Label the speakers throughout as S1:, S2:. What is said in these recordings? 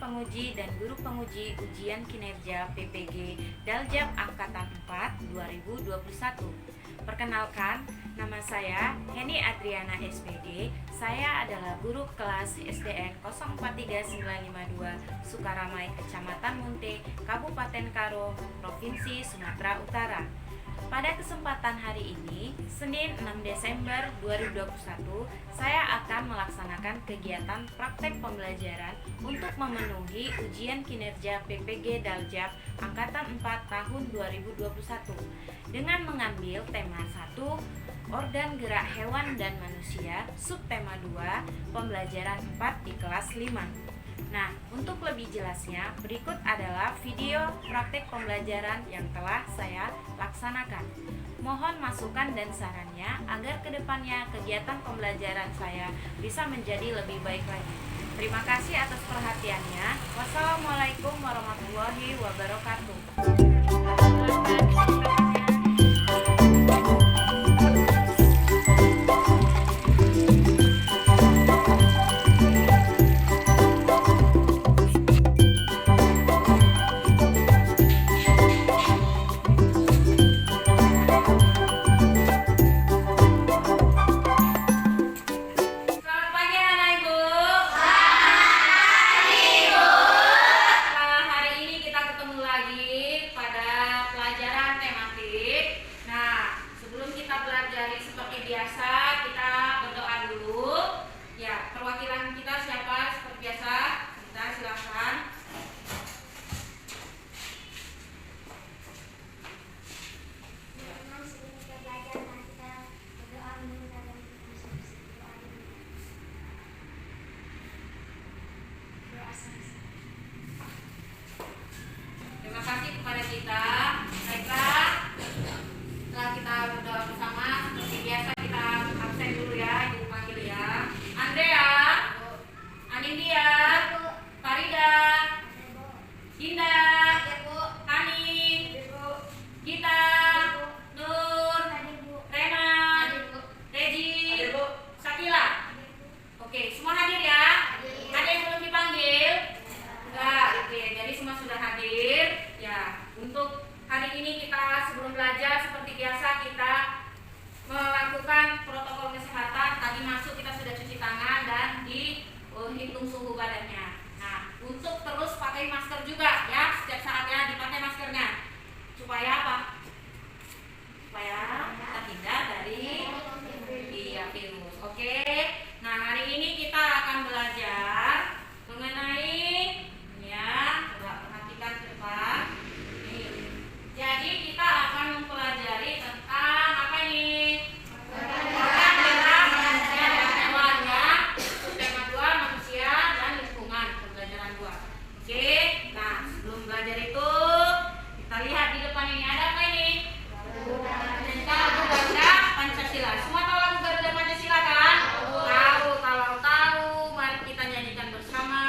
S1: penguji dan guru penguji ujian kinerja PPG Daljab Angkatan 4 2021. Perkenalkan, nama saya Heni Adriana SPD. Saya adalah guru kelas SDN 043952 Sukaramai, Kecamatan Munte, Kabupaten Karo, Provinsi Sumatera Utara. Pada kesempatan hari ini, Senin 6 Desember 2021, saya akan melaksanakan kegiatan praktek pembelajaran untuk memenuhi ujian kinerja PPG Daljab Angkatan 4 tahun 2021 dengan mengambil tema 1, organ gerak hewan dan manusia, subtema 2, pembelajaran 4 di kelas 5. Nah, untuk lebih jelasnya, berikut adalah video praktek pembelajaran yang telah saya laksanakan. Mohon masukan dan sarannya agar kedepannya kegiatan pembelajaran saya bisa menjadi lebih baik lagi. Terima kasih atas perhatiannya. Wassalamualaikum warahmatullahi wabarakatuh. Terima kasih kepada kita. Baiklah, setelah kita berdoa bersama, seperti biasa kita absen dulu ya, ibu panggil ya. Andrea, Anindya, Farida, Dinda, Hani, Gita, Nur, Rena, Reji, Sakila. Oke, semua hadir ya? Ada yang belum dipanggil? Enggak, gitu ya. Jadi semua sudah hadir. Ya, untuk hari ini kita sebelum belajar seperti biasa kita melakukan protokol kesehatan. Tadi masuk kita sudah cuci tangan dan dihitung suhu badannya. Nah, untuk terus pakai masker juga ya, setiap saatnya dipakai maskernya. Supaya apa? Supaya kita hindar dari virus. Oke. Nah, hari ini kita akan belajar mengenai coba perhatikan ke depan. Jadi kita akan mempelajari tentang apa ini? Organ gerak manusia dan hewan ya. Tema 2 manusia dan lingkungan, pembelajaran 2. Oke. Nah, sebelum belajar itu kita lihat di depan ini ada apa ini? Lagu Garuda Pancasila. Semua tahu lagu Garuda Pancasila kan? Tahu. Kalau tahu, mari kita nyanyikan bersama.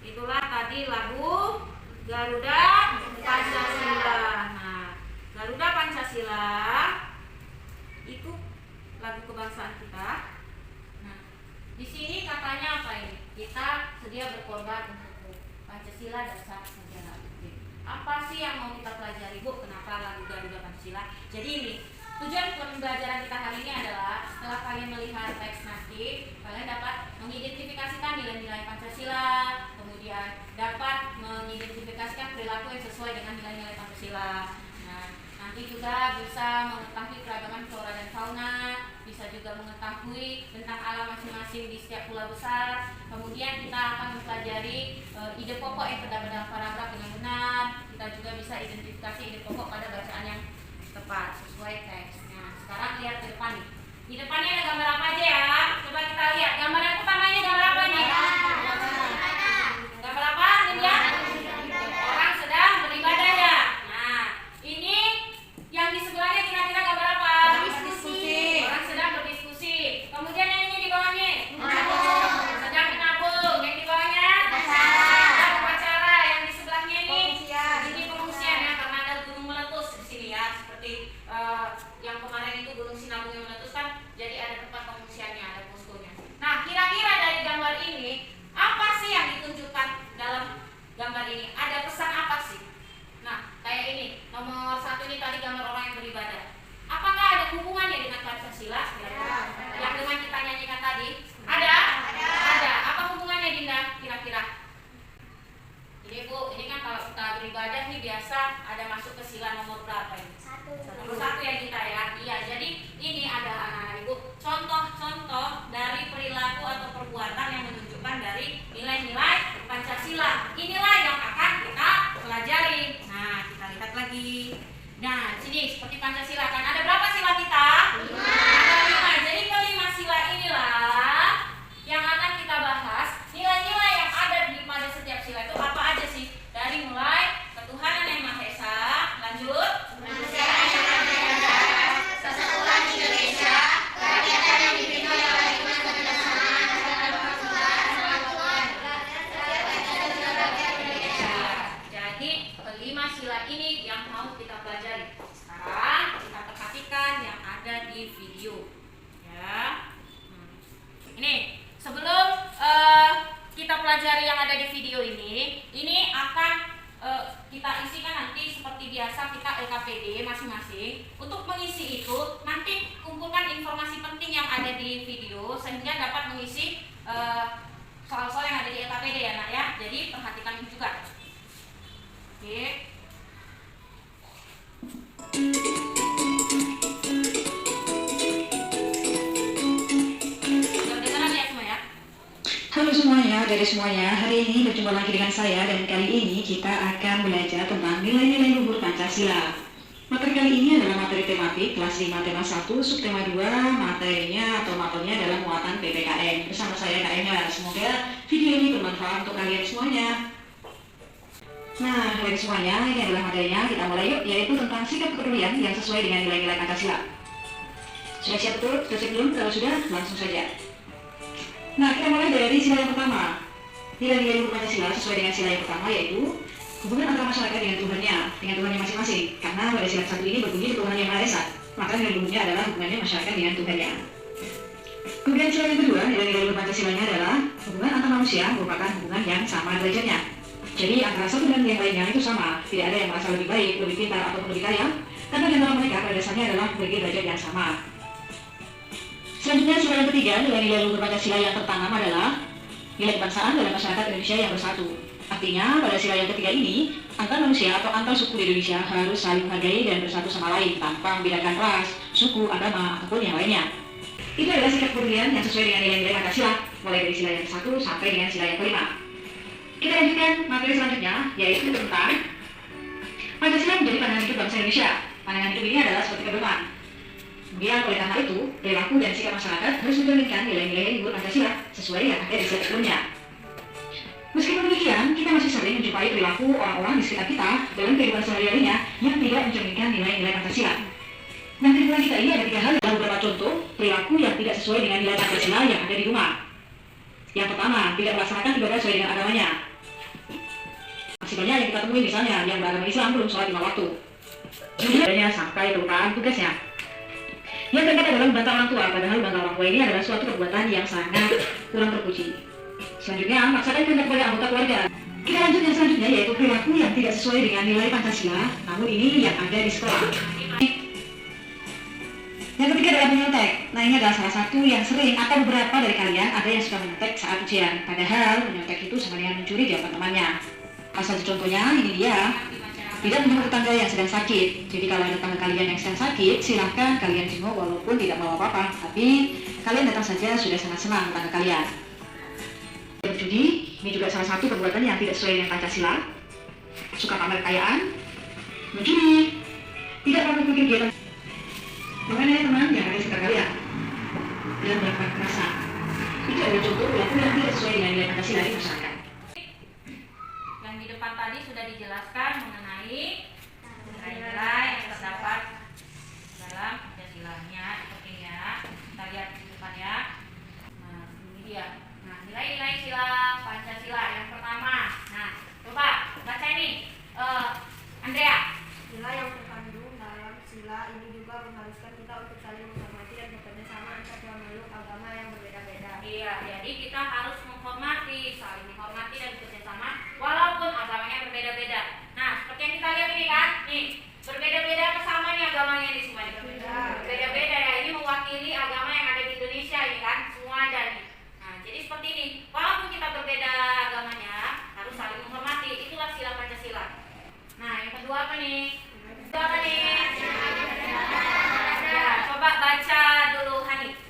S1: Itulah tadi lagu Garuda Pancasila. Nah, Garuda Pancasila itu lagu kebangsaan kita. Nah, di sini katanya apa ini? Kita sedia berkorban untuk Pancasila dan Saat Negara. Apa sih yang mau kita pelajari, Bu? Kenapa lagu Garuda Pancasila? Jadi ini tujuan pembelajaran kita hari ini adalah setelah kalian melihat teks nanti, kalian dapat mengidentifikasikan nilai-nilai Pancasila, kemudian dapat mengidentifikasikan perilaku yang sesuai dengan nilai-nilai Pancasila. Nah, nanti juga bisa mengetahui keragaman flora dan fauna, bisa juga mengetahui tentang alam masing-masing di setiap pulau besar. Kemudian kita akan mempelajari ide pokok yang terdapat dalam paragraf dengan benar. Kita juga bisa identifikasi ide pokok pada bacaan yang tepat sesuai teks. Nah, sekarang lihat ke depan nih. Di depannya ada gambar apa aja ya? Coba kita lihat. Gambar yang pertamanya gambar apa nih? Gambar apa? Ini ya? Orang sedang beribadah ya. Nah, ini yang di sebelahnya kira-kira gambar apa? Berdiskusi. Orang sedang berdiskusi. Kemudian yang ini di bawahnya? Sedang menabung. Yang di bawahnya? Sedang upacara. Yang di sebelahnya ini? Ini pengungsian ya, karena ada gunung meletus di sini ya. Seperti yang kemarin itu gunung Sinabung yang meletus kan, jadi ada tempat pengungsiannya, ada poskonya. Nah, kira-kira dari gambar ini apa sih yang ditunjukkan dalam gambar ini? Ada pesan apa sih? Nah, kayak ini nomor 1 ini tadi gambar orang yang beribadah. Apakah ada hubungannya dengan Pancasila? Yang dengan kita nyanyikan tadi? Ada? Ada. Apa hubungannya, Dinda? Kira-kira? Ini Bu, ini kan kalau kita beribadah nih biasa ada masuk ke sila nomor berapa ini? Nomor 1 ya kita ya. Iya, jadi ini ada anak-anak Ibu contoh-contoh dari perilaku atau perbuatan yang menunjukkan dari nilai-nilai Pancasila. Inilah yang akan kita pelajari. Nah, kita lihat lagi. Nah, sini seperti Pancasila kan ada berapa sila kita? 5. Ada 5. Jadi kelima sila inilah yang akan kita bahas. Nilai-nilai yang ada di pada setiap sila itu apa aja sih? Dari mulai ketuhanan yang Maha Esa, lanjut
S2: Kesatuan Indonesia, kerakyatan yang dipimpin oleh kedaulatan Indonesia.
S1: Jadi kelima sila ini yang mau kita pelajari. Sekarang kita perhatikan yang ada di video ya. Ini sebelum kita pelajari yang ada di video ini akan kita isikan nanti seperti biasa kita LKPD masing-masing. Untuk mengisi itu nanti kumpulkan informasi penting yang ada di video sehingga dapat mengisi soal-soal yang ada di LKPD ya Nak ya. Jadi perhatikan juga. Oke. Kedengaran ya semua ya?
S3: Halo semuanya, dari semuanya, hari ini berjumpa lagi dengan saya dan kali ini kita akan belajar tentang nilai-nilai luhur Pancasila. Materi kali ini adalah materi tematik kelas 5 tema 1, subtema 2, materinya atau matonya adalah muatan PPKN. Bersama saya Kak Enya, semoga video ini bermanfaat untuk kalian semuanya. Nah, dari semuanya, ini adalah materinya, kita mulai yuk, yaitu tentang sikap kepedulian yang sesuai dengan nilai-nilai Pancasila. Sudah siap betul? Sudah siap belum? Kalau sudah, langsung saja. Nah, kita mulai dari sila yang pertama. Nilai-nilai luhur Pancasila sesuai dengan sila yang pertama yaitu hubungan antara masyarakat dengan Tuhannya masing-masing. Karena pada sila 1 ini berbunyi Tuhan yang Maha Esa, maka nilai luhurnya adalah hubungannya masyarakat dengan Tuhannya. Kemudian sila yang kedua, nilai-nilai luhur Pancasilanya adalah hubungan antar manusia merupakan hubungan yang sama derajatnya. Jadi antara satu dan yang lainnya itu sama, tidak ada yang merasa lebih baik, lebih pintar ataupun lebih kaya, karena di antara mereka pada dasarnya adalah memiliki derajat yang sama. Selanjutnya sila yang ketiga, nilai-nilai luhur Pancasila yang tertanam adalah nilai kebangsaan dalam masyarakat Indonesia yang bersatu. Artinya pada sila yang ketiga ini, antar manusia atau antar suku di Indonesia harus saling menghargai dan bersatu sama lain tanpa membedakan ras, suku, agama, ataupun yang lainnya. Itu adalah sikap kepedulian yang sesuai dengan nilai-nilai Pancasila, mulai dari sila yang ke-1 sampai dengan sila yang ke-5. Kita lanjutkan materi selanjutnya, yaitu tentang Pancasila menjadi pandangan hidup bangsa Indonesia. Pandangan hidup ini adalah seperti pedoman. Kemudian oleh karena itu, perilaku dan sikap masyarakat harus mencerminkan nilai-nilai luhur Pancasila sesuai yang ada di sila sebelumnya. Meskipun demikian, kita masih sering menjumpai perilaku orang-orang di sekitar kita dalam kehidupan sehari-harinya yang tidak mencerminkan nilai-nilai Pancasila. Nah, kehidupan kita ini ada 3 hal dalam beberapa contoh perilaku yang tidak sesuai dengan nilai Pancasila yang ada di rumah. Yang pertama, tidak melaksanakan ibadah sesuai dengan agamanya. Masih banyak yang kita temui misalnya yang beragama Islam belum sholat 5 waktu. Kemudian sampai kelupaan tugasnya. Yang keempat adalah membantah orang tua, padahal membantah orang tua ini adalah suatu perbuatan yang sangat kurang terpuji. Selanjutnya, memaksakan kehendak kepada anggota keluarga. Kita lanjut yang selanjutnya, yaitu perilaku yang tidak sesuai dengan nilai Pancasila, namun ini yang ada di sekolah. Yang ketiga adalah menyontek. Nah, ini adalah salah satu yang sering atau beberapa dari kalian ada yang suka menyontek saat ujian. Padahal menyontek itu sama dengan mencuri jawaban temannya. Salah satu contohnya, ini dia. Tidak menjenguk tetangga yang sedang sakit. Jadi kalau ada tetangga kalian yang sedang sakit, silahkan kalian jenguk walaupun tidak mau apa-apa. Tapi kalian datang saja sudah sangat senang tetangga kalian. Berjudi, ini juga salah satu perbuatan yang tidak sesuai dengan Pancasila. Suka pamer kekayaan, mencuri. Tidak mengikuti kegiatan. Makanya teman yang ada di sekitar kalian dan melakukan kekerasan itu adalah contoh perilaku yang tidak sesuai dengan nilai Pancasila di masyarakat.
S1: Yang di depan tadi sudah dijelaskan mengenai nilai-nilai yang terdapat dalam Pancasila-nya seperti ya. Kita lihat di depan ya. Nah, ini dia. Nah, nilai-nilai sila Pancasila yang pertama. Nah, coba baca ini. Andrea.
S2: Nilai yang terkandung dalam sila ini juga mengharuskan kita untuk saling menghormati dan bekerja sama antar makhluk agama yang berbeda-beda.
S1: Iya, jadi kita harus menghormati, saling menghormati dan bekerja sama walaupun agamanya berbeda-beda. Nah, seperti yang kita lihat ini kan, nih berbeda-beda apa sama nih agamanya di semua nih? Berbeda-beda ya. Ini mewakili agama yang ada di Indonesia ini kan, semua ada nih. Nah, jadi seperti ini. Walaupun kita berbeda agamanya, harus saling menghormati. Itulah sila Pancasila. Nah, yang kedua apa nih? Kedua apa nih? Ya, coba baca dulu Hani.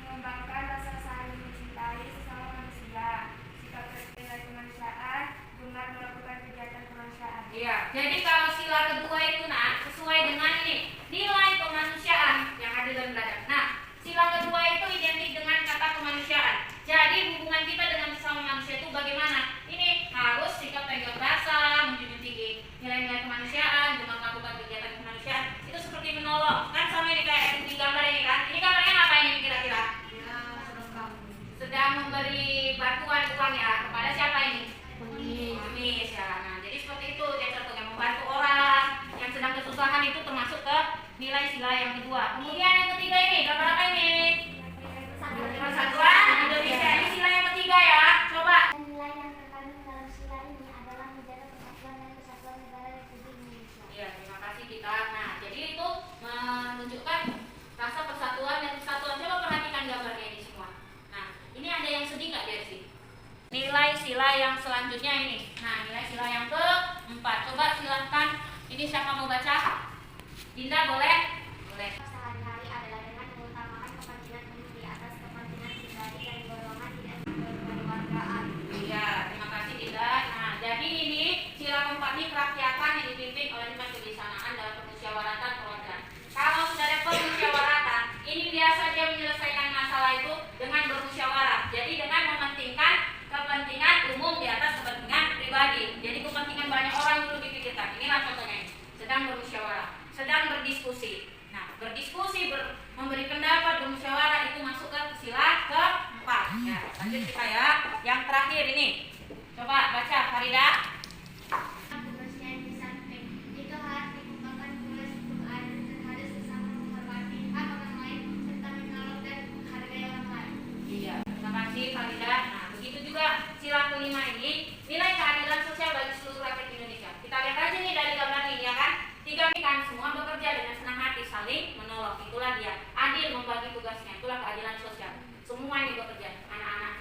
S2: Mengembangkan rasa saling mencintai sesama manusia, sikap nilai kemanusiaan, gemar melakukan kegiatan kemanusiaan.
S1: Iya, jadi kalau sila kedua itu nah sesuai dengan ini nilai kemanusiaan yang ada dalam belajar. Nah, sila kedua itu identik dengan kata kemanusiaan. Jadi hubungan kita dengan sesama manusia itu bagaimana? Ini harus sikap tegak rasa, menjunjung tinggi nilai-nilai kemanusiaan, dengan melakukan kegiatan kemanusiaan. Itu seperti menolong. Kan sama ini kayak di gambar ini kan. Ini gambarnya ngapain ini kira-kira? Sedang memberi bantuan uang ya kepada siapa ini? Pengemis ya. Nah, jadi seperti itu dia contohnya membantu orang yang sedang kesusahan itu termasuk ke nilai sila yang kedua. Kemudian yang ketiga ini gambar apa ini? Persatuan Indonesia. Ini sila yang ketiga ya. Coba.
S2: Nilai yang terkandung dalam sila ini adalah menjaga persatuan dan kesatuan negara Republik Indonesia.
S1: Iya, terima kasih kita. Nah, jadi itu menunjukkan rasa persatuan dan kesatuan. Coba perhatikan gambarnya ini semua. Nah, ini ada yang sedih nggak dari sini? Nilai sila yang selanjutnya ini. Nah, nilai sila yang keempat. Coba silahkan. Ini siapa mau baca? Dinda boleh? Boleh.
S2: Sehari-hari adalah dengan mengutamakan kepentingan umum di atas kepentingan pribadi dan golongan tidak kekeluargaan.
S1: Iya, terima kasih Dinda. Nah, jadi ini sila keempat ini kerakyatan yang dipimpin oleh lima kebijaksanaan dalam permusyawaratan perwakilan. Kalau sudah ada permusyawaratan, ini biasa dia menyelesaikan masalah itu dengan bermusyawarah. Jadi dengan mementingkan kepentingan umum di atas kepentingan pribadi. Jadi kepentingan banyak orang dulu dipikirkan. Inilah contohnya ini. Sedang bermusyawarah, sedang berdiskusi. Nah, berdiskusi, memberi pendapat, bermusyawarah itu masuk ke sila keempat. Ya, lanjut kita ya. Yang terakhir ini. Coba baca Farida.
S2: Kebersihan di samping itu harus dikembangkan pula hukum adil dan harus bersama menghormati hak orang lain serta menolong dan menghargai orang lain.
S1: Iya, terima kasih Farida. Nah, begitu juga sila kelima ini, nilai keadilan sosial bagi seluruh rakyat Indonesia. Kita lihat aja nih dari gambar ini ya kan. Tiga ini kan semua bekerja dengan senang hati, saling menolong. Itulah dia, adil membagi tugasnya. Itulah keadilan sosial. Semua ini bekerja. Anak-anak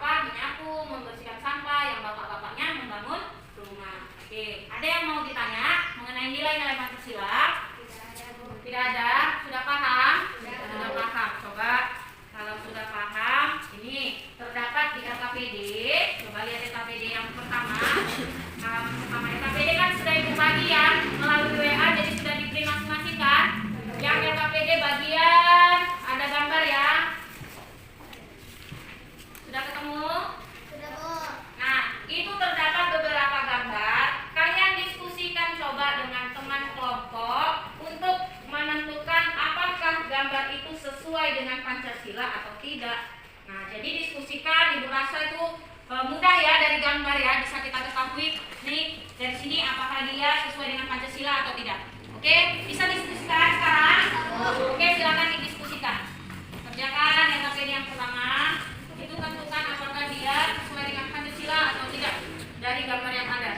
S1: menyapu, membersihkan sampah, yang bapak-bapaknya membangun rumah. Oke, ada yang mau ditanya mengenai nilai-nilai Pancasila? Tidak ada. Sudah paham? Sudah paham. Coba kalau sudah paham, ini terdapat di LKPD. Coba lihat LKPD yang pertama. Pertama LKPD kan sudah ibu bagi ya melalui WA, jadi sudah di-print masing-masing kan. Yang LKPD bagian ada gambar ya. Sudah ketemu?
S2: Sudah, Bu.
S1: Nah, itu terdapat beberapa gambar. Kalian diskusikan coba dengan teman kelompok untuk menentukan apakah gambar itu sesuai dengan Pancasila atau tidak. Nah, jadi diskusikan. Ibu rasa itu mudah ya dari gambar ya, bisa kita ketahui nih dari sini apakah dia sesuai dengan Pancasila atau tidak. Oke, bisa diskusikan sekarang? Oke, silakan didiskusikan. Kerjakan yang LKPD yang pertama. Itu tentukan apakah dia sesuai dengan Pancasila atau tidak dari gambar yang ada.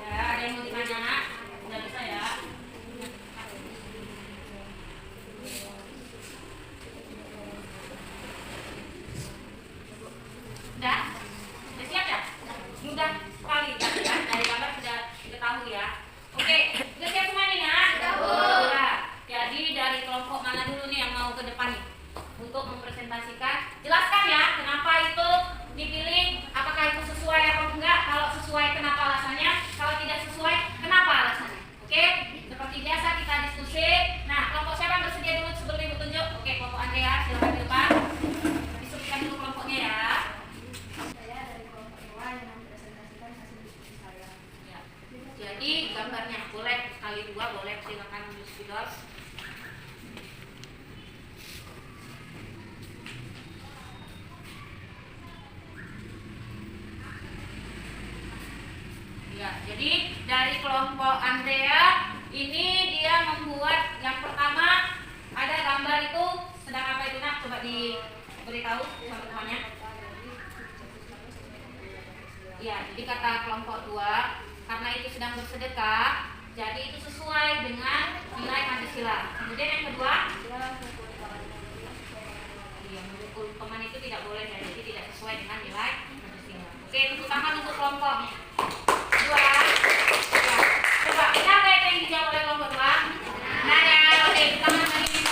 S1: Ya, ada yang mau ditanya nak? Udah bisa ya? Udah? Udah siap ya? Mudah sekali kan? Dari gambar sudah diketahui ya. Oke, udah siap semua nih nak? Sudah. Jadi dari kelompok mau ke depan nih untuk mempresentasikan. Jelaskan ya kenapa itu dipilih, apakah itu sesuai atau enggak. Kalau sesuai kenapa alasannya, kalau tidak sesuai kenapa alasannya. Oke, seperti biasa kita diskusi. Nah, kelompok siapa yang bersedia dulu sebelum ibu tunjuk? Oke, kelompok Andrea silakan di depan. Diskusikan dulu kelompoknya ya.
S2: Saya dari kelompok EWA yang mempresentasikan hasil diskusi saya.
S1: Ya. Jadi gambarnya boleh sekali dua, boleh silakan diskusi. Ya, jadi dari kelompok Andrea ini dia membuat yang pertama ada gambar itu sedang apa itu nak? Coba diberitahu teman-temannya. Ya, jadi kata kelompok 2 karena itu sedang bersedekah, jadi itu sesuai dengan nilai Pancasila. Kemudian yang kedua, iya, memukul teman itu tidak boleh, jadi tidak sesuai dengan nilai Pancasila. Oke, tepuk tangan untuk kelompok 2. Ya. Coba benar nggak itu yang dijawab oleh kelompok 2? Benar ya. Oke, tepuk tangan lagi nih.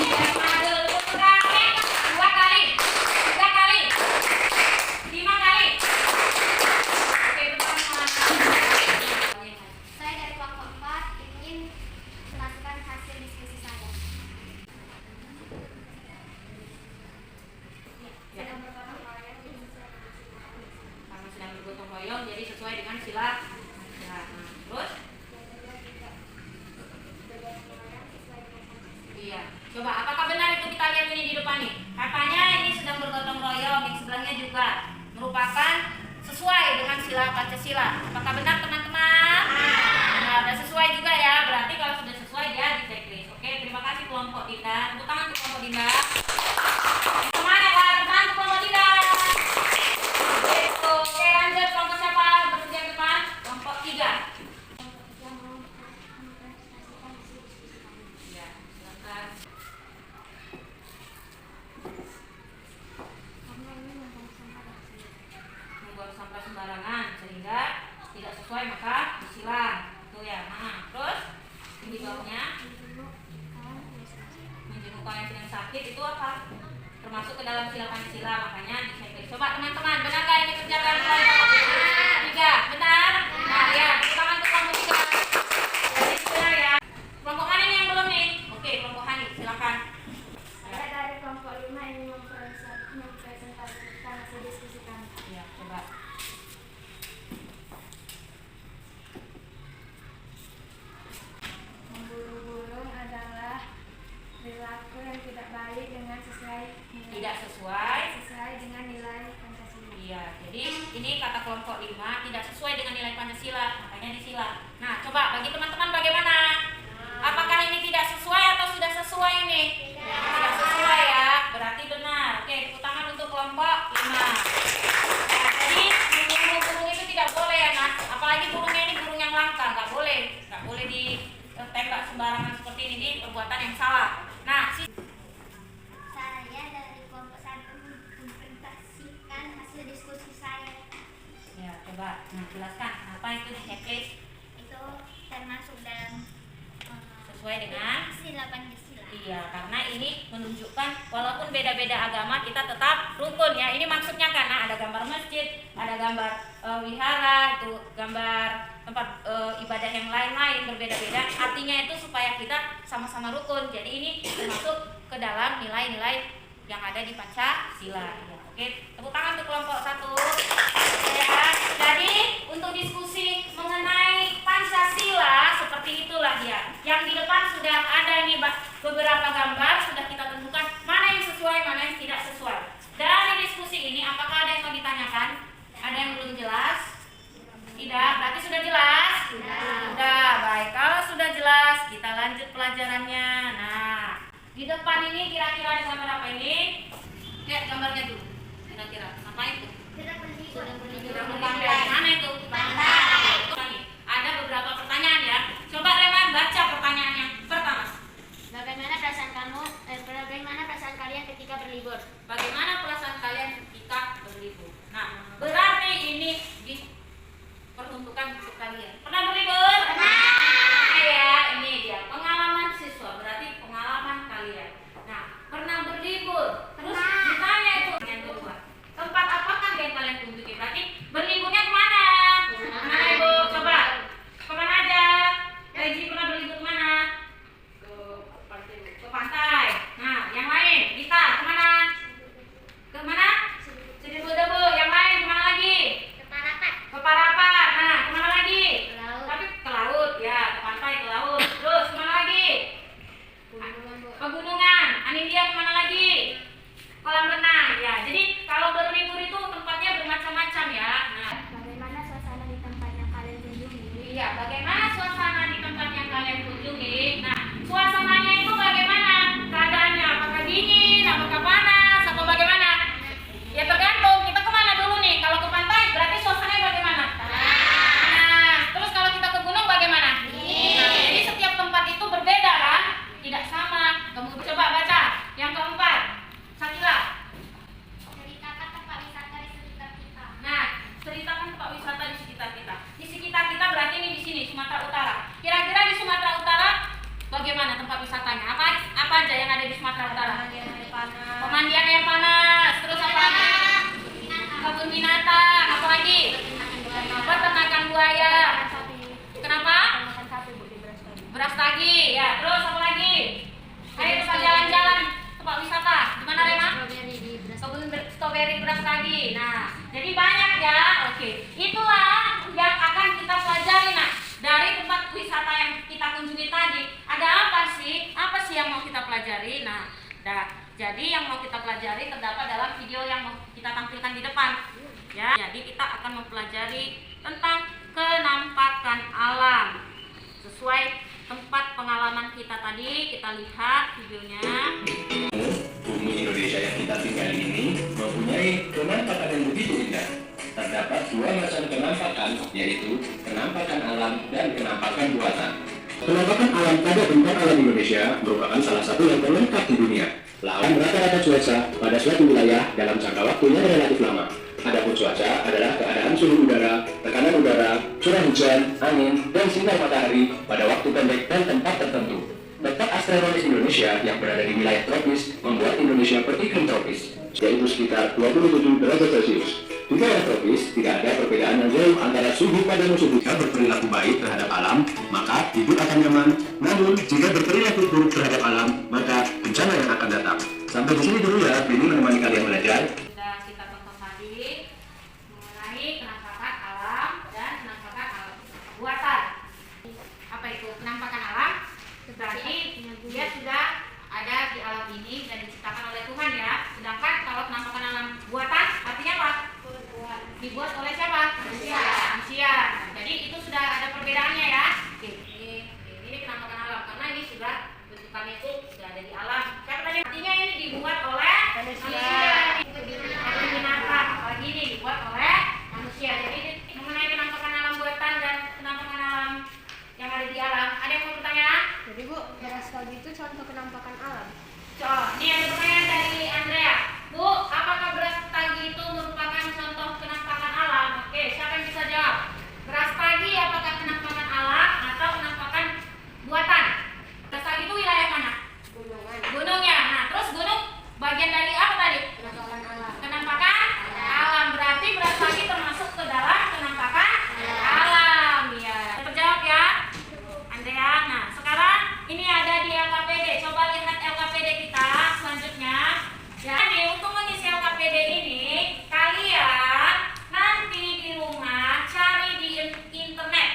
S1: Yang mana dulu? Tepuk tangan. 2 kali, 3 kali, 5 kali. Oke, tepuk tangan.
S2: Saya dari kelompok 4 ingin memasukkan hasil diskusi saya.
S1: Ya.
S2: Yang pertama saya ingin
S1: Karena sedang bergotong royong, jadi sesuai dengan sila. Ya, nah, terus? Iya. Coba, apakah benar itu kita lihat ini di depan nih? Katanya ini sedang bergotong royong, yang sebelahnya juga merupakan sesuai dengan sila Pancasila. Apakah benar teman-teman? Nah, udah sesuai juga ya. Berarti kalau sudah sesuai dia di checklist. Oke, terima kasih kelompok Dinda. Tepuk tangan untuk kelompok Dinda. Semuanya kan? Tepuk tangan untuk kelompok Dinda. Oke, lanjut kelompok siapa? Bersedia ke depan? Kelompok 3.
S2: yang mau mempresentasikan hasil diskusi kami.
S1: Ya, silakan.
S2: Karena ini membuang sampah dari sini.
S1: Membuang sampah sembarangan sehingga tidak sesuai maka disilang. Tuh ya. Nah, terus di bawahnya menjenguk kawan yang sedang sakit itu apa? Termasuk ke dalam sila Pancasila, makanya di checklist. Coba teman-teman, benar nggak ini kerjakan kelompok 3? Benar? Nah, ya, tangan untuk kelompok 3. Jadi benar ya. Kelompok mana nih yang belum nih? Oke, kelompok Hani, silakan.
S2: Saya dari kelompok 5 ingin mempresentasikan hasil diskusi kami.
S1: Ya, coba.
S2: Memburu burung adalah perilaku yang tidak baik dengan
S1: Tidak sesuai.
S2: sesuai dengan nilai Pancasila.
S1: Iya, jadi ini kata kelompok 5 tidak sesuai dengan nilai Pancasila, makanya disilang. Nah, coba bagi teman-teman bagaimana? Apakah ini tidak sesuai atau sudah sesuai ini? Tidak sesuai ya, berarti benar. Oke, tepuk tangan untuk kelompok 5. Nah, jadi membunuh burung itu tidak boleh ya, Mas. Apalagi burungnya ini burung yang langka, nggak boleh ditembak sembarangan seperti ini, ini perbuatan yang salah. Nah,
S2: Saya dari kelompok 1 mempresentasikan hasil diskusi saya.
S1: ya coba, nah jelaskan apa itu di checklist
S2: Itu termasuk dalam
S1: sesuai dengan.
S2: sila Pancasila.
S1: Iya, karena ini menunjukkan walaupun beda-beda agama kita tetap rukun ya. Ini maksudnya karena ada gambar masjid, ada gambar wihara, itu gambar tempat ibadah yang lain-lain berbeda-beda. Artinya itu supaya kita sama-sama rukun. Jadi ini termasuk ke dalam nilai-nilai yang ada di Pancasila. Ya, oke, tepuk tangan untuk kelompok 1. Ya, jadi untuk diskusi mengenai Pancasila seperti itulah dia. Yang di depan sudah ada nih beberapa gambar, sudah kita tentukan mana yang sesuai, mana yang tidak sesuai. Dari diskusi ini apakah ada yang mau ditanyakan? Ada yang belum jelas? Tidak, berarti sudah jelas? Sudah, baik. Kalau sudah jelas, kita lanjut pelajarannya. Nah, di depan ini kira-kira ada gambar apa ini? Lihat gambarnya dulu. Kira-kira apa itu?
S2: Kita berlibur.
S1: Sudah dari mana itu? Ada beberapa pertanyaan ya. Coba Rema baca pertanyaannya. Pertama,
S2: Bagaimana perasaan kalian ketika berlibur?
S1: bagaimana perasaan kalian ketika berlibur? Nah, berarti ini diperuntukkan untuk kalian. Pernah berlibur? Pernah. Ya, ini dia pengalaman siswa. Berarti pengalaman kalian. Sumatera Utara. Kira-kira di Sumatera Utara bagaimana tempat wisatanya? Apa aja yang ada di Sumatera Utara? Pemandian air panas, terus apa lagi? Kebun binatang, apa lagi? Peternakan buaya. Kenapa? Beras tagi, ya. Terus apa lagi? Ayo tempat jalan-jalan, tempat wisata. Di mana Rema? Kebun stroberi beras tagi. Nah, jadi banyak ya. Oke, itulah yang akan kita pelajari. Nah, dari tempat wisata yang kita kunjungi tadi, ada apa sih? Apa sih yang mau kita pelajari? Nah, jadi yang mau kita pelajari terdapat dalam video yang mau kita tampilkan di depan. Ya, jadi kita akan mempelajari tentang kenampakan alam sesuai tempat pengalaman kita tadi. Kita lihat videonya.
S4: Bumi Indonesia yang kita tinggali ini mempunyai penampakan yang begitu indah. Terdapat dua macam kenampakan, yaitu kenampakan alam dan kenampakan buatan. Penampakan alam pada bentang alam Indonesia merupakan salah satu yang terlengkap di dunia. Lawan rata-rata cuaca pada suatu wilayah dalam jangka waktunya relatif lama. Adapun cuaca adalah keadaan suhu udara, tekanan udara, curah hujan, angin, dan sinar matahari pada waktu pendek dan tempat tertentu. Letak astronomis Indonesia yang berada di wilayah tropis membuat Indonesia beriklim tropis, yaitu sekitar 27 derajat Celcius. Di daerah tropis, tidak ada perbedaan yang jauh antara suhu pada musuh. Jika berperilaku baik terhadap alam, maka hidup akan nyaman. Namun, jika berperilaku buruk terhadap alam, maka bencana yang akan datang. Sampai di sini dulu ya, ini menemani kalian belajar.
S1: Sudah kita tonton tadi mengenai kenampakan alam dan kenampakan alam buatan. Apa itu kenampakan alam? Berarti dia sudah ada di alam ini dan diciptakan oleh Tuhan ya. Sedangkan kalau kenampakan alam buatan artinya apa? Dibuat oleh siapa? Manusia. Jadi itu sudah ada perbedaannya ya. Oke, ini kenampakan alam karena ini sudah bentukannya itu sudah ada di alam. Siapa tadi? Artinya ini dibuat oleh manusia. Kebun binatang, apalagi ini dibuat oleh manusia. Jadi mengenai kenampakan alam buatan dan kenampakan alam yang ada di alam, ada yang mau bertanya?
S2: Jadi Bu, beras tagi itu contoh kenampakan alam.
S1: Ini ada pertanyaan dari Andrea. Bu, apakah beras tagi itu merupakan contoh kenampakan alam? Oke, siapa yang bisa jawab? Beras tagi apakah kenampakan alam atau kenampakan buatan? Beras tagi itu wilayah mana? Gunung ya. Nah, terus gunung bagian dari apa tadi?
S2: Kenampakan alam.
S1: Kenampakan alam. Berarti beras tagi termasuk ke dalam kenampakan alam. Ya. Terjawab ya, Andrea. Nah, sekarang ini ada di LKPD. Coba lihat LKPD kita selanjutnya. Jadi untuk mengisi LKPD ini, kalian nanti di rumah cari di internet.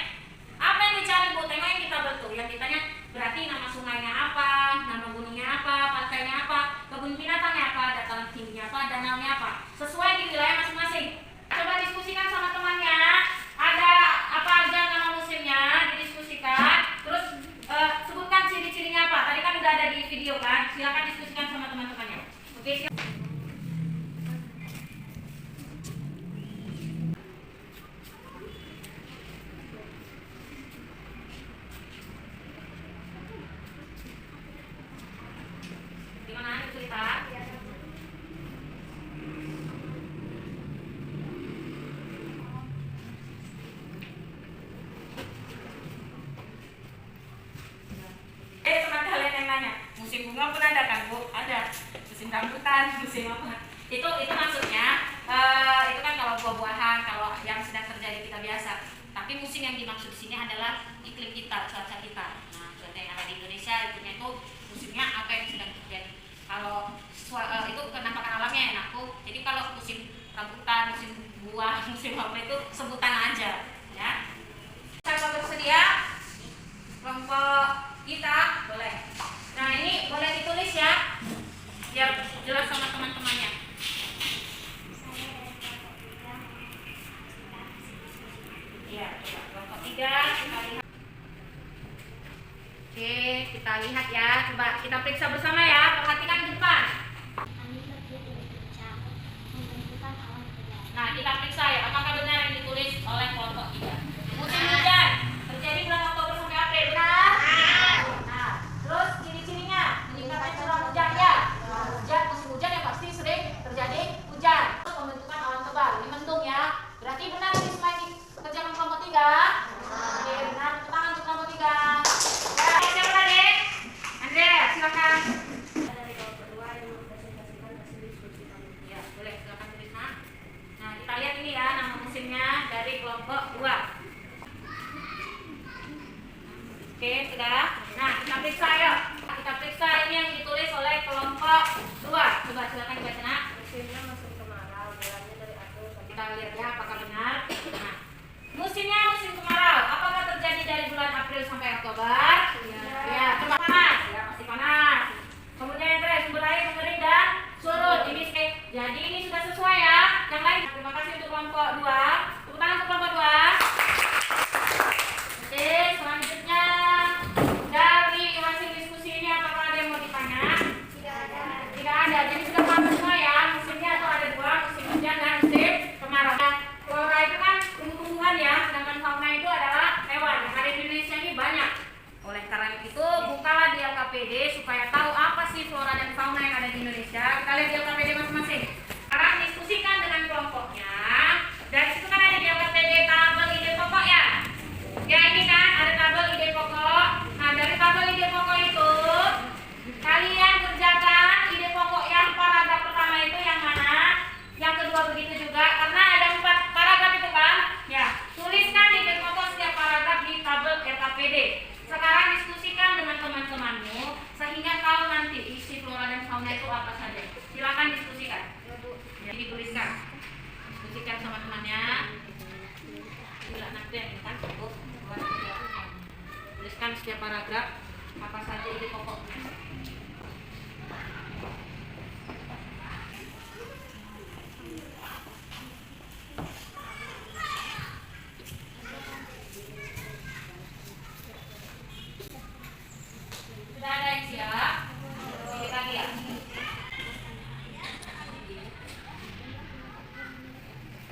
S1: Apa yang dicari Bu? Tema yang kita bentuk. Yang ditanya berarti nama sungainya apa, nama gunungnya apa, pantainya apa, kebun binatangnya apa, dataran tingginya apa, danaunya apa. Sesuai di wilayah masing-masing. Coba diskusikan sama temannya. Ada apa aja nama musimnya, didiskusikan. Terus sebutkan ciri-cirinya apa. Tadi kan udah ada di video kan. Silakan diskusikan sama teman-temannya. Oke, siap. Gimana cerita? Teman kalian yang nanya, musim bunga pun ada kan Bu? Ada. Musim rambutan, musim apa? Itu maksudnya itu kan kalau buah-buahan, kalau yang sedang terjadi kita biasa. Tapi musim yang dimaksud di sini adalah iklim kita, cuaca kita. Nah, cuaca yang ada di Indonesia itu musimnya apa yang sedang terjadi. Kalau itu kenampakan alamnya enak Bu. Jadi kalau musim rambutan, musim buah, musim apa itu sebutan aja, ya. Siapa bersedia? Kelompok kita boleh. Nah, ini boleh ditulis ya, biar jelas sama teman-temannya. Iya, coba kelompok 3 kita lihat. Oke, kita lihat ya. Coba kita periksa bersama ya. Perhatikan ke depan. Nah, kita periksa ya. Apakah benar yang ditulis oleh kelompok 3? Musim hujan terjadi bulan Oktober sampai April, benar? Nah, terus ciri-cirinya meningkatnya curah hujan ya. Hujan, musim hujan yang pasti sering terjadi hujan. Terus pembentukan awan tebal. Ini mendung ya. Berarti benar ini selain kerjaan kelompok 3? Oke, benar. kelompok 2. Oke, sudah. Nah, kita periksa ya. Kita periksa ini yang ditulis oleh kelompok 2. Coba silakan dibaca, Nak.
S2: Musimnya musim kemarau, bulannya dari April sampai
S1: Kita lihat ya apakah benar. Nah, musimnya musim kemarau. Apakah terjadi dari bulan April sampai Oktober? Ya, coba panas. Ya, pasti panas. Kemudian yang terakhir sumber air mengering dan surut. Ini jadi ini sudah sesuai ya. Yang lain, terima kasih untuk kelompok 2. Tepuk tangan untuk kelompok 2. Oke, selanjutnya dari hasil diskusi ini apakah ada yang mau ditanya?
S2: tidak ada.
S1: Tidak ada. Jadi sudah paham semua ya. Musimnya itu ada 2, musim hujan dan musim kemarau. Nah, flora itu kan tumbuh-tumbuhan ya, sedangkan fauna itu adalah hewan. Yang ada di Indonesia ini banyak. Oleh karena itu, bukalah di LKPD supaya tahu apa sih flora dan fauna yang ada di Indonesia. Kita lihat di LKPD masing-masing. Sekarang diskusikan dengan kelompoknya. Dan situ kan ada di LKPD tabel ide pokok ya. Ya ini kan ada tabel ide pokok. Nah dari tabel ide pokok itu kalian kerjakan ide pokok yang paragraf pertama itu yang mana, yang kedua begitu juga karena ada 4 paragraf itu kan. Ya tuliskan ide pokok setiap paragraf di tabel LKPD. Sekarang diskusikan dengan teman-temanmu sehingga tahu nanti isi flora dan fauna itu apa saja. Silakan diskusikan. Jadi dituliskan. Diskusikan sama temannya. Bila nanti yang kan cukup. Tuliskan setiap paragraf apa saja ide pokoknya. Sudah ada yang siap? Sedikit lagi ya.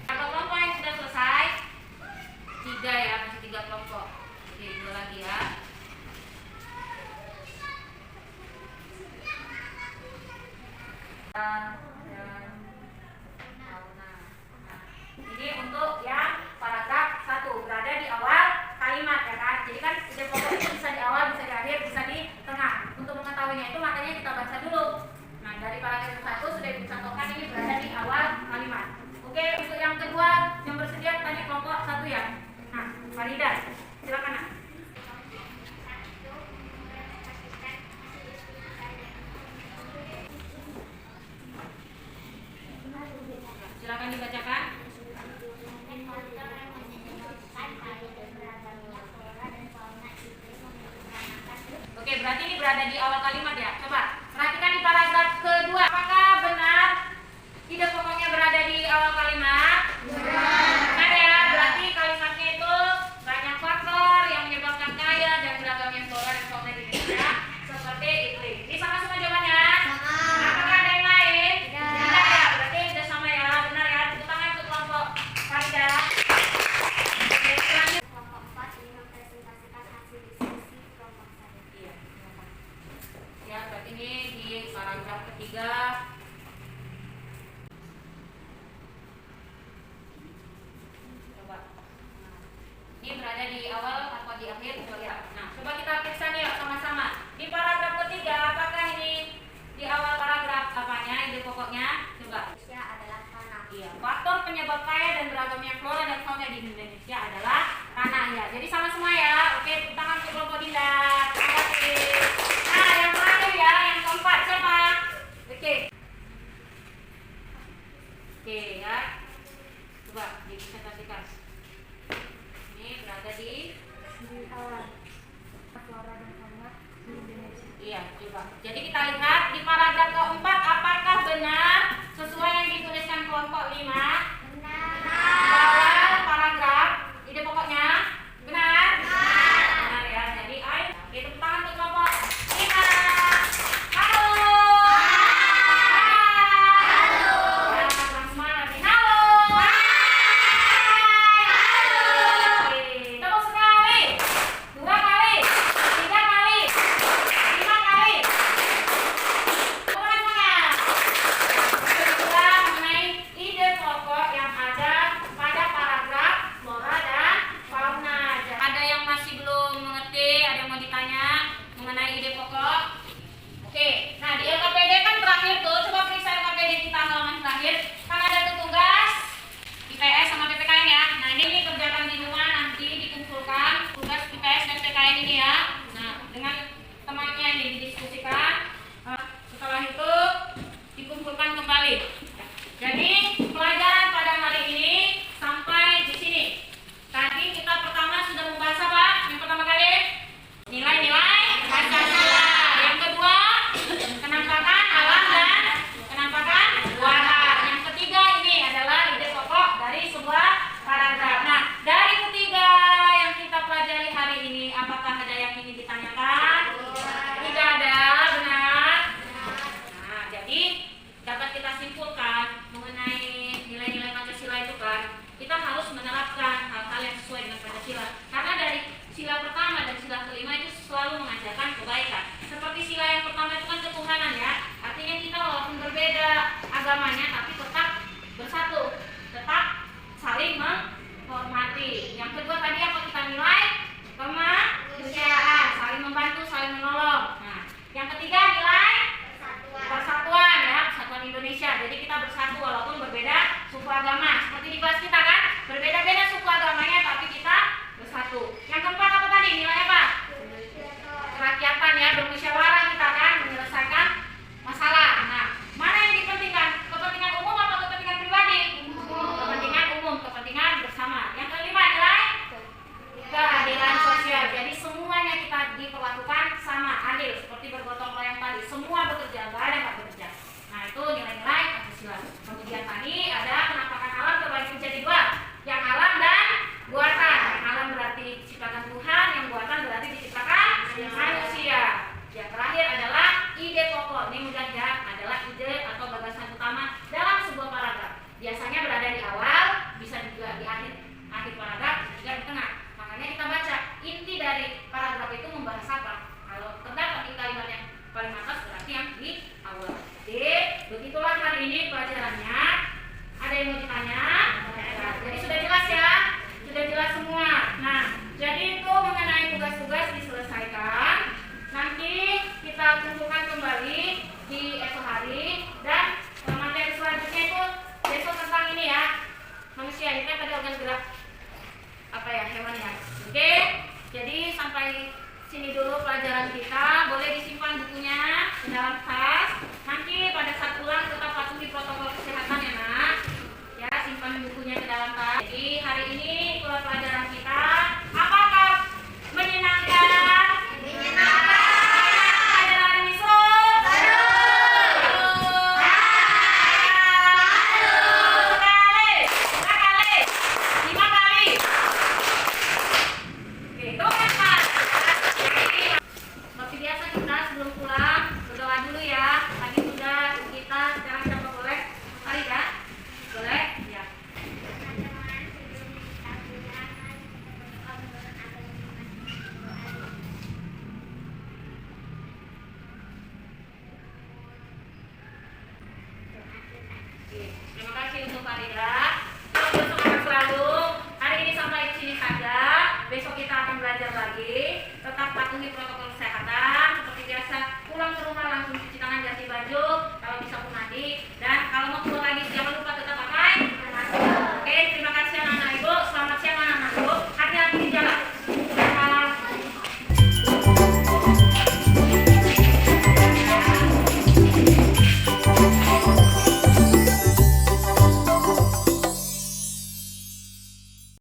S1: Berapa kelompok yang sudah selesai? 3 ya, masih 3 kelompok. Oke, 2 lagi ya. Ini untuk yang paragraf 1 berada di awal kalimat ya kan. Jadi kan ide pokok itu bisa di awal, bisa di akhir, bisa di tengah. Untuk mengetahuinya itu makanya kita baca dulu. Nah dari paragraf 1 sudah dicontohkan ini berada di awal kalimat. Oke, untuk yang kedua yang bersedia tadi kelompok 1 ya. Nah, Farida, silakan Nak. Silakan dibacakan. Oke, berarti ini berada di awal kalimat ya. Coba perhatikan di paragraf kedua. Apakah benar ide pokoknya berada di awal kalimat? Benar ya. Berarti kalimatnya itu banyak faktor yang menyebabkan kaya dan beragamnya flora dan fauna di Indonesia seperti iklim. Ini sama semua jawabannya? Apakah ada yang lain? Tidak ya. Berarti sudah sama ya. Benar ya. Tepuk tangan untuk kelompok Farida. Oke, selanjutnya.
S2: Kelompok 4 ini mempresentasikan hasil diskusi kelompok saya.
S1: Iya, silakan. Ya, berarti ini di paragraf ketiga. Coba. Ini berada di awal atau di akhir? Coba lihat. Nah, coba kita periksa nih ya sama-sama. Di paragraf ketiga, apakah ini di awal paragraf apanya? Ide pokoknya? Coba.
S2: Indonesia adalah tanah.
S1: Iya, faktor penyebab kaya dan beragamnya flora dan fauna di Indonesia adalah tanah ya. Jadi sama semua ya. Oke, tepuk tangan untuk kelompok Dinda. Terima kasih. Nah, yang terakhir ya, yang keempat siapa? Oke. Oke ya. Coba dipresentasikan. Ini berada di
S2: awal flora dan fauna di Indonesia.
S1: Iya, coba. Jadi kita lihat di paragraf keempat apakah benar sesuai yang dituliskan kelompok 5? Bawah paragraf ide pokoknya benar? Benar ya. Jadi ayo kita tepuk tangan untuk kelompok 5. Halo. Halo. Ya, kurang semangat nih. Halo. Oke, tepuk sekali. 2 kali. 3 kali. 5 kali. Tepuk tangan semuanya. Begitulah mengenai ide pokok yang agamanya, tapi tetap bersatu, tetap saling menghormati. Yang kedua tadi apa kita nilai? Kemanusiaan, saling membantu, saling menolong. Nah, yang ketiga nilai persatuan ya, persatuan Indonesia. Jadi kita bersatu walaupun berbeda suku agama. Seperti di kelas kita kan, berbeda-beda suku agamanya tapi kita bersatu. Yang keempat apa tadi? Nilai apa? Kerakyatan ya, bermusyawarah kita kan menyelesaikan masalah. Nah, mana yang dipentingkan? Kepentingan umum atau kepentingan pribadi? Kepentingan umum, kepentingan bersama. Yang kelima nilai keadilan sosial. Jadi semuanya kita diperlakukan sama, adil, seperti bergotong royong tadi. Semua bekerja, nggak ada nggak bekerja. Nah itu nilai-nilai Pancasila. Kemudian tadi ada penampakan alam terbagi menjadi dua, yang alam dan buatan. Yang alam berarti diciptakan Tuhan, yang buatan berarti diciptakan manusia. Yang terakhir adalah ide pokok. Ini mudah ya, adalah ide atau gagasan utama dalam sebuah paragraf. Biasanya berada di awal, bisa juga di akhir paragraf, bisa juga di tengah. Makanya kita baca inti dari paragraf itu membahas apa. Kalau terdapat di kalimat yang paling atas berarti yang di awal. Jadi begitulah hari ini pelajarannya. Ada yang mau ditanya? Nah, jadi sudah jelas ya, sudah jelas semua. Nah, jadi itu mengenai tugas-tugas diselesaikan. Nanti kita kumpulkan kembali di esok hari dan materi selanjutnya itu besok tentang ini ya, manusia. Ini kan tadi organ gerak apa ya, hewan ya. Oke, jadi sampai sini dulu pelajaran kita. Boleh disimpan bukunya di dalam tas. Nanti pada saat pulang tetap patuhi protokol kesehatan ya nak. Ya, simpan bukunya ke dalam tas. Jadi hari